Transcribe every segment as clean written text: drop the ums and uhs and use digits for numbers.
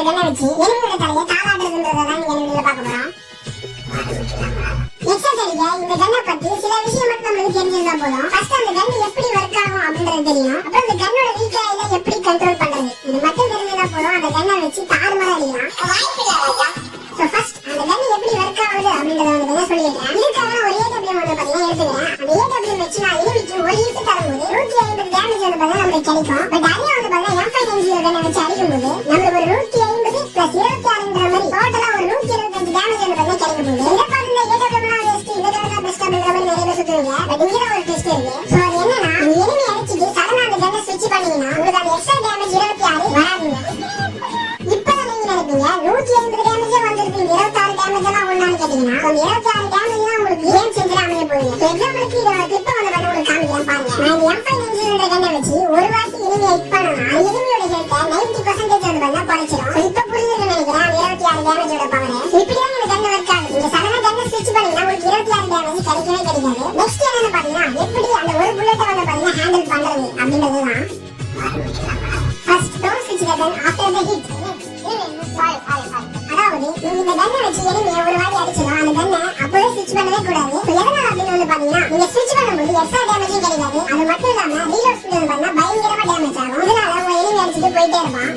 கண்ணை வச்சு எனிமியோட தலையை தாளாடுறதுன்றதான் இந்த வீடியோல பார்க்க போறோம். எக்ஸசைஸ் அடிக்க இந்த கண்ணை பத்தி சில விஷயம் மட்டும் நம்மளுக்கு தெரிஞ்சிருந்தா போதும். ஃபர்ஸ்ட் அந்த கன் எப்படி ஒர்க் ஆகும் அப்படின்றது தெரியும். அப்புறம் அந்த கன்னோட ரீகாயில எப்படி கண்ட்ரோல் பண்றது இது மட்டும் தெரிஞ்சா போதும். அந்த கண்ணை வச்சு தாறுமாறா அடிக்கலாம். வாய்ப்பில்லை ராஜா. சோ ஃபர்ஸ்ட் அந்த கன் எப்படி ஒர்க் ஆகுது அப்படின்றத வந்து சொல்லிடுறேன். இதுக்காக ஒரு ஏடபிள்யூ வந்து பாத்தீங்கன்னா எடுத்துக்கிறேன். அந்த ஏடபிள்யூ வச்சு நான் எனிமிக்கு ஒரு ஹிட் தரும்போது 150 டேமேஜ் வந்து பாத்தீங்கன்னா நமக்கு கிடைக்கும். பட் அதே வந்து பாத்தீங்கன்னா M590 கன்னை வச்சு அடிக்கும்போது நம்மளுக்கு ஒரு 150 பிளஸ் 26ன்ற மாதிரி டோட்டலா ஒரு 125 டேமேஜ் வந்து பாத்தீங்கன்னா கிடைக்கும். இத பாருங்க ஏடபிள்யூனா வேஸ்ட் இந்த கன்னை பெஸ்ட் அப்படின்ற மாதிரி நிறைய பேர் சொல்லுவாங்க. பட் இங்க ஒரு ட்விஸ்ட் இருக்கு. சோ அது என்னன்னா நீ எனிமி அடிச்சிட்டு சடனா அந்த கன்னை ஸ்விட்ச் பண்ணீங்கன்னா உங்களுக்கு அந்த எக்ஸ்ட்ரா டேமேஜ் 26 வராதுங்க. இப்பதான் நீங்க நினைப்பீங்க 150 டேமேஜ் வந்திருக்கு 26 டேமேஜ் எல்லாம் ஒண்ணான்னு கேட்டீங்கன்னா 26 டேமேஜ் தான் உங்களுக்கு கேம் சேஞ்சரா அமைய போகுது. எக்ஸாம்பிளுக்கு இதோட கிளிப் வந்து நான் உங்களுக்கு காமிக்கிறேன் பாருங்க. நான் இந்த M590 கன்னை வச்சு ஒரு வாட்டி எனிமி ஹிட் பண்ணனா எனிமியோட ஹெல்த் 90% வந்து பண்ணா குறைச்சிரும். இப்ப புரியுதுன்னு நினைக்கிறேன் 26 டேமேஜோட பவர். இப்படியே இந்த கன் ஒர்க் ஆகுது. நீங்க சடனா கன்னை ஸ்விட்ச் பண்ணீங்கன்னா உங்களுக்கு 26 டேமேஜ் கிடைக்கவே கிடைக்காது. நெக்ஸ்ட் என்னன்னு பாத்தீங்கன்னா எப்படி அந்த ஒரு புல்லட்ட வந்து பாத்தீங்கன்னா ஹேண்டில் பண்றது அப்படின்றதுதான். ஃபர்ஸ்ட் டோன்ட் ஸ்விட்ச் த கன் ஆஃப்டர் த ஹிட். அதாவது நீங்க இந்த கன்னை வச்சு எனிமியை ஒரு வாட்டி அடிச்சலாம் அந்த கன்னை அப்பவே ஸ்விட்ச் பண்ணவே கூடாது. எதனால அப்படின்னு வந்து பாத்தீங்கன்னா நீங்க ஸ்விட்ச் பண்ணும்போது எக்ஸ்ட்ரா டேமேஜும் கிடைக்காது. அது மட்டும் இல்லாம ரீலோட் ஸ்பீட் பண்ணா பயங்கரமா டேமேஜ் ஆகும். இதனால உங்க எனிமி அடிச்சுட்டு போயிட்டே இருப்பான்.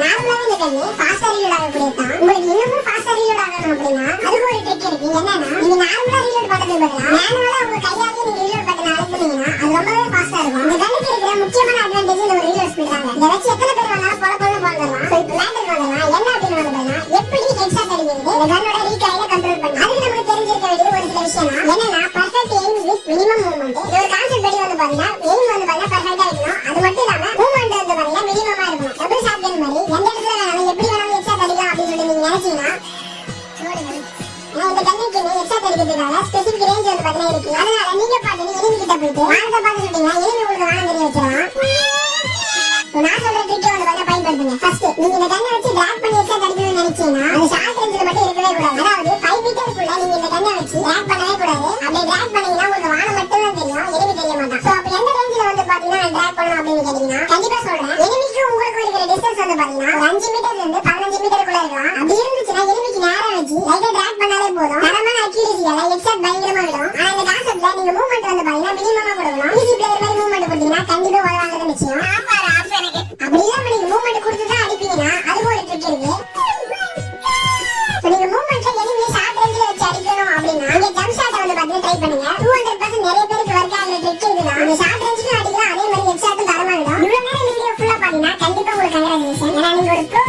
நார்மலாவே இந்த கன்னு ஃபாஸ்டா ரீலோட் ஆகக்கூடியதான். உங்களுக்கு இன்னமும் ஃபாஸ்டா ரீலோட் ஆகணும் அப்படின்னா அதுக்கு ஒரு ட்ரிக் இருக்கு. என்னன்னா நீங்க நார்மலா ரீலோட் பண்றது பதிலா மேனுவலா உங்க கையாலே நீங்க ரீலோட் பட்டனை அழுத்துனீங்கன்னா அது ரொம்பவே ஃபாஸ்டா இருக்கும். இந்த கன்னுக்கு இருக்கிற முக்கியமான அட்வான்டேஜ் இந்த ஒரு ரீலோட் ஸ்பீட் தாங்க. இதை வச்சு எத்தனை பேர் வேணாலும் போல போந்துடலாம். சோ இப்போ லேண்டர் வந்துடலாம். என்ன அப்படின்னு வந்து எப்படி ஹெட்ஷாட் அடிக்கிறது இந்த கன்னோட ரீகாயில கண்ட்ரோல் பண்ணி அதுக்கு நமக்கு தெரிஞ்சிருக்க வேண்டியது ஒரு சில விஷயம் என்னன்னா perfect aim with minimum movement. இது ஒரு கான்செப்ட் படி வந்து பாத்தீங்கன்னா எய்ம் வந்து பாத்தீங்கன்னா பர்ஃபெக்ட்டா இருக்கணும். அது மட்டும் இல்லாம மூவ்மெண்ட் வந்து பாத்தீங்கன்னா மினிமமா இருக்கணும். டபுள் ஷாட் கன் மாதிரி எந்த இடத்துல வேணாலும் எப்படி வேணாலும் ஹெட்ஷாட் அடிக்கலாம் அப்படின்னு சொல்லி நீங்க நினைச்சீங்கன்னா இந்த கன்னுக்கு ஹெட்ஷாட் அடிக்கிறதுக்கான ஸ்பெசிபிக் ரேஞ்ச் வந்து பாத்தீங்கன்னா இருக்கு. அதனால நீங்க பாத்து எனிமி கிட்ட போயிட்டு வானத்தை பார்த்து சொல்லிட்டீங்கன்னா எனிமி உங்களுக்கு வானம் தெரிய வச்சிடலாம். நான் சொல்ற ட்ரிக் வந்து பாத்தீங்கன்னா பயன்படுத்துங்க. ஃபர்ஸ்ட் நீங்க இந்த கன்னை வச்சு டிராக் பண்ணி ஹெட்ஷாட் அடிக்கணும்னு நினைச்சீங்கன்னா அது ஷார்ட் ரேஞ்சில மட்டும் இருக்கவே கூடாது. அதாவது 5 மீட்டருக்குள்ள நீங்க இந்த கன்னை வச்சு டிராக் பண்ணவே கூடாது. அப்படியே டிராக் பண்ணீங்கன்னா உங்களுக்கு வானம் மட்டும் தான் தெரியும், எனிமி தெரிய மாட்டான். சோ அப்ப எந்த ரேஞ்சில வந்து பாத்தீங்கன்னா டிராக் பண்ணணும் அப்படின்னு கேட்டீங்கன்னா கண்டிப்பா சொல்றேன் எனிமிக்கு உங்களுக்கு இருக்கிற டிஸ்டன்ஸ் வந்து பாத்தீங்கன்னா 5 மீட்டர்ல இருந்து 15 மீட்டருக்குள்ள இருக்கலாம். அப்படி இருந்துச்சுன்னா எனிமிக்கு நேரா வச்சு லைட்டா டிராக் பண்ணாலே போதும். தரமான அக்யூரசியால ஹெட்ஷாட் பயங்கரமா விடும். ஆனா இந்த கான்செப்ட்ல நீங்க மூவ்மெண்ட் வந்து பாத்தீங்கன்னா மினிமமா கொடுக்கணும். ஈஸி பிளேயர் மாதிரி மூவ்மெண்ட் கொடுத்தீங்கன்னா கண்டிப்பா உதவாங்கிறது நிச்சயம். அப்படி இல்லாம நீங்க மூவ்மெண்ட் கொடுத்துதான் அடிப்பீங்கன்னா அதுக்கு ஒரு ட்ரிக் இருக்கு. நீங்க மூவ்மெண்ட்ல எனிமியை ஷார்ட் ரேஞ்சில வச்சு அடிக்கணும் அப்படின்னா நீங்க ஜம்ப் ஷாட் வந்து பாத்தீங்கன்னா ட்ரை பண்ணுங்க. 200% நிறைய பேருக்கு ஒர்க் ஆகுற ட்ரிக் இருக்குன்னா நீங்க ஷார்ட் ரேஞ்சிலும் அடிக்கலாம், அதே மாதிரி ஹெட்ஷாட்டும் தரமா விடும். இவ்வளவு நேரம் வீடியோ ஃபுல்லா பாத்தீங்கன்னா கண்டிப்பா உங்களுக்கு கங்க்ராச்சுலேஷன். ஏன்னா நீங்க ஒரு ப்ரோ